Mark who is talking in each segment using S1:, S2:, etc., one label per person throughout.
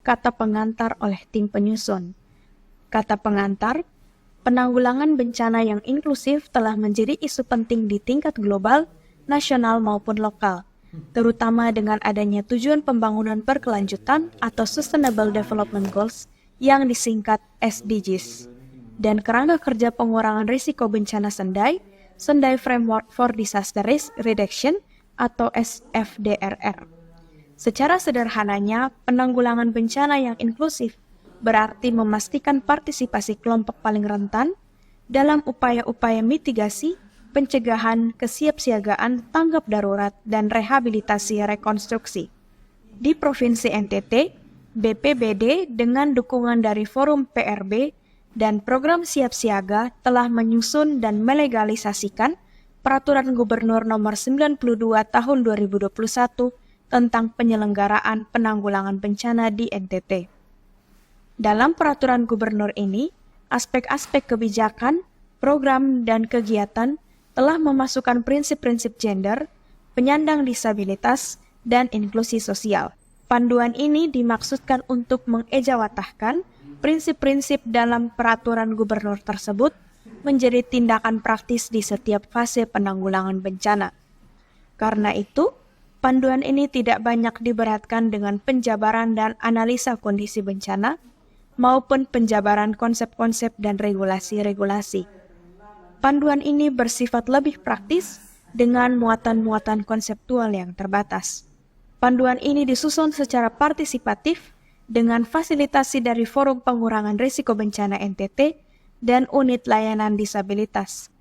S1: kata pengantar oleh tim penyusun. Kata pengantar, penanggulangan bencana yang inklusif telah menjadi isu penting di tingkat global, nasional maupun lokal, terutama dengan adanya tujuan pembangunan berkelanjutan atau Sustainable Development Goals yang disingkat SDGs, dan kerangka kerja pengurangan risiko bencana Sendai Framework for Disaster Risk Reduction atau SFDRR. Secara sederhananya, penanggulangan bencana yang inklusif berarti memastikan partisipasi kelompok paling rentan dalam upaya-upaya mitigasi, pencegahan, kesiapsiagaan, tanggap darurat, dan rehabilitasi rekonstruksi. Di Provinsi NTT, BPBD dengan dukungan dari Forum PRB dan Program Siap Siaga telah menyusun dan melegalisasikan Peraturan Gubernur Nomor 92 Tahun 2021 tentang penyelenggaraan penanggulangan bencana di NTT. Dalam peraturan gubernur ini, aspek-aspek kebijakan, program, dan kegiatan telah memasukkan prinsip-prinsip gender, penyandang disabilitas, dan inklusi sosial. Panduan ini dimaksudkan untuk mengejawantahkan prinsip-prinsip dalam peraturan gubernur tersebut menjadi tindakan praktis di setiap fase penanggulangan bencana. Karena itu, panduan ini tidak banyak diberatkan dengan penjabaran dan analisa kondisi bencana, maupun penjabaran konsep-konsep dan regulasi-regulasi. Panduan ini bersifat lebih praktis dengan muatan-muatan konseptual yang terbatas. Panduan ini disusun secara partisipatif dengan fasilitasi dari Forum Pengurangan Risiko Bencana NTT dan Unit Layanan Disabilitas.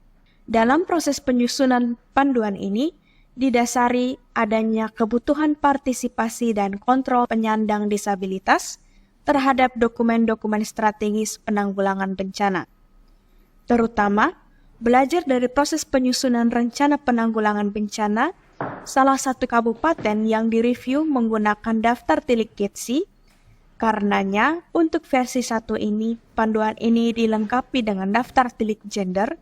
S1: Dalam proses penyusunan panduan ini, didasari adanya kebutuhan partisipasi dan kontrol penyandang disabilitas terhadap dokumen-dokumen strategis penanggulangan bencana. Terutama, belajar dari proses penyusunan rencana penanggulangan bencana, salah satu kabupaten yang direview menggunakan daftar tilik GETSI. Karenanya, untuk versi 1 ini, panduan ini dilengkapi dengan daftar tilik gender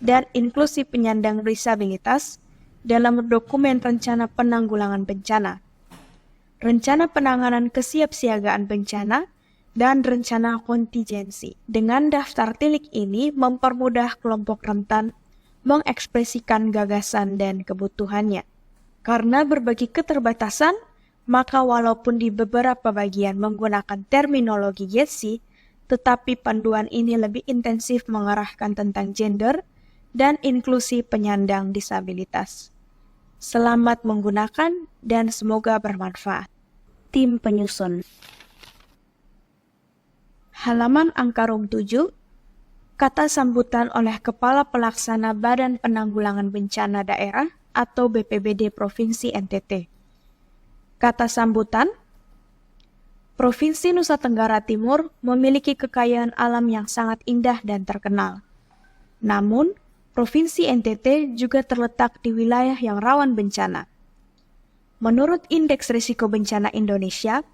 S1: dan inklusi penyandang disabilitas dalam dokumen rencana penanggulangan bencana, rencana penanganan kesiapsiagaan bencana, dan rencana kontingensi. Dengan daftar tilik ini mempermudah kelompok rentan mengekspresikan gagasan dan kebutuhannya. Karena berbagi keterbatasan, maka walaupun di beberapa bagian menggunakan terminologi GETSI, tetapi panduan ini lebih intensif mengarahkan tentang gender dan inklusi penyandang disabilitas. Selamat menggunakan dan semoga bermanfaat. Tim penyusun. Halaman angka rom 7, kata sambutan oleh Kepala Pelaksana Badan Penanggulangan Bencana Daerah atau BPBD Provinsi NTT. Kata sambutan, Provinsi Nusa Tenggara Timur memiliki kekayaan alam yang sangat indah dan terkenal. Namun, Provinsi NTT juga terletak di wilayah yang rawan bencana. Menurut Indeks Risiko Bencana Indonesia,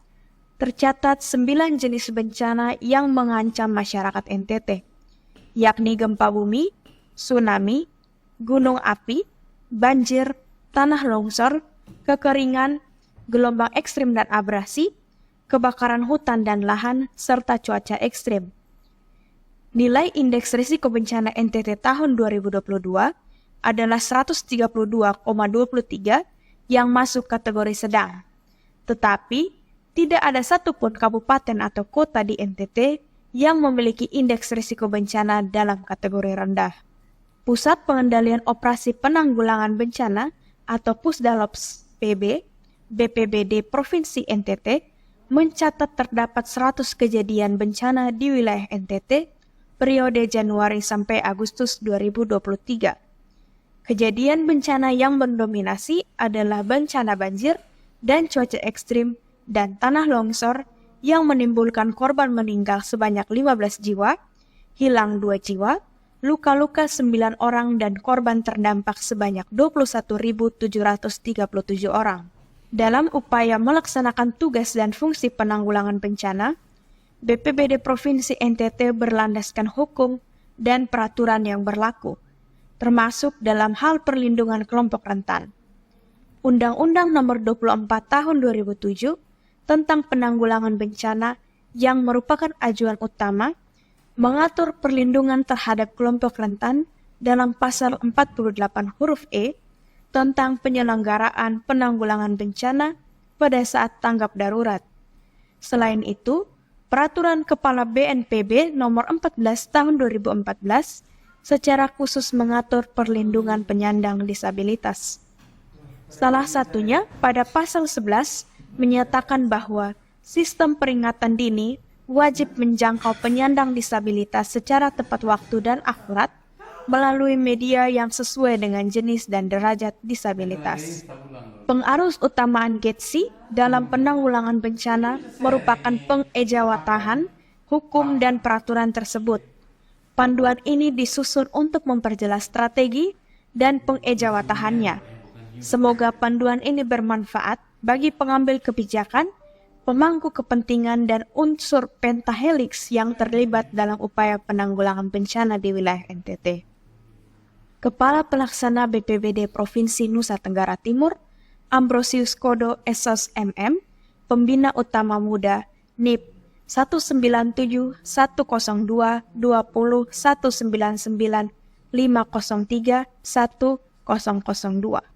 S1: tercatat 9 jenis bencana yang mengancam masyarakat NTT, yakni gempa bumi, tsunami, gunung api, banjir, tanah longsor, kekeringan, gelombang ekstrim dan abrasi, kebakaran hutan dan lahan, serta cuaca ekstrim. Nilai Indeks Risiko Bencana NTT tahun 2022 adalah 132,23 yang masuk kategori sedang. Tetapi, tidak ada satupun kabupaten atau kota di NTT yang memiliki indeks risiko bencana dalam kategori rendah. Pusat Pengendalian Operasi Penanggulangan Bencana atau Pusdalops PB, BPBD Provinsi NTT, mencatat terdapat 100 kejadian bencana di wilayah NTT periode Januari sampai Agustus 2023. Kejadian bencana yang mendominasi adalah bencana banjir dan cuaca ekstrim dan tanah longsor yang menimbulkan korban meninggal sebanyak 15 jiwa, hilang 2 jiwa, luka-luka 9 orang dan korban terdampak sebanyak 21.737 orang. Dalam upaya melaksanakan tugas dan fungsi penanggulangan bencana, BPBD Provinsi NTT berlandaskan hukum dan peraturan yang berlaku, termasuk dalam hal perlindungan kelompok rentan. Undang-Undang Nomor 24 Tahun 2007 tentang penanggulangan bencana yang merupakan ajuan utama, mengatur perlindungan terhadap kelompok rentan dalam pasal 48 huruf E tentang penyelenggaraan penanggulangan bencana pada saat tanggap darurat. Selain itu, Peraturan Kepala BNPB Nomor 14 Tahun 2014 secara khusus mengatur perlindungan penyandang disabilitas. Salah satunya pada pasal 11 menyatakan bahwa sistem peringatan dini wajib menjangkau penyandang disabilitas secara tepat waktu dan akurat melalui media yang sesuai dengan jenis dan derajat disabilitas. Pengarus utamaan GETSI dalam penanggulangan bencana merupakan pengejawatahan hukum dan peraturan tersebut. Panduan ini disusun untuk memperjelas strategi dan pengejawatahannya. Semoga panduan ini bermanfaat bagi pengambil kebijakan, pemangku kepentingan, dan unsur pentahelix yang terlibat dalam upaya penanggulangan bencana di wilayah NTT. Kepala Pelaksana BPBD Provinsi Nusa Tenggara Timur, Ambrosius Kodo Esos MM, Pembina Utama Muda, NIP 197 102 20 199 503 1002.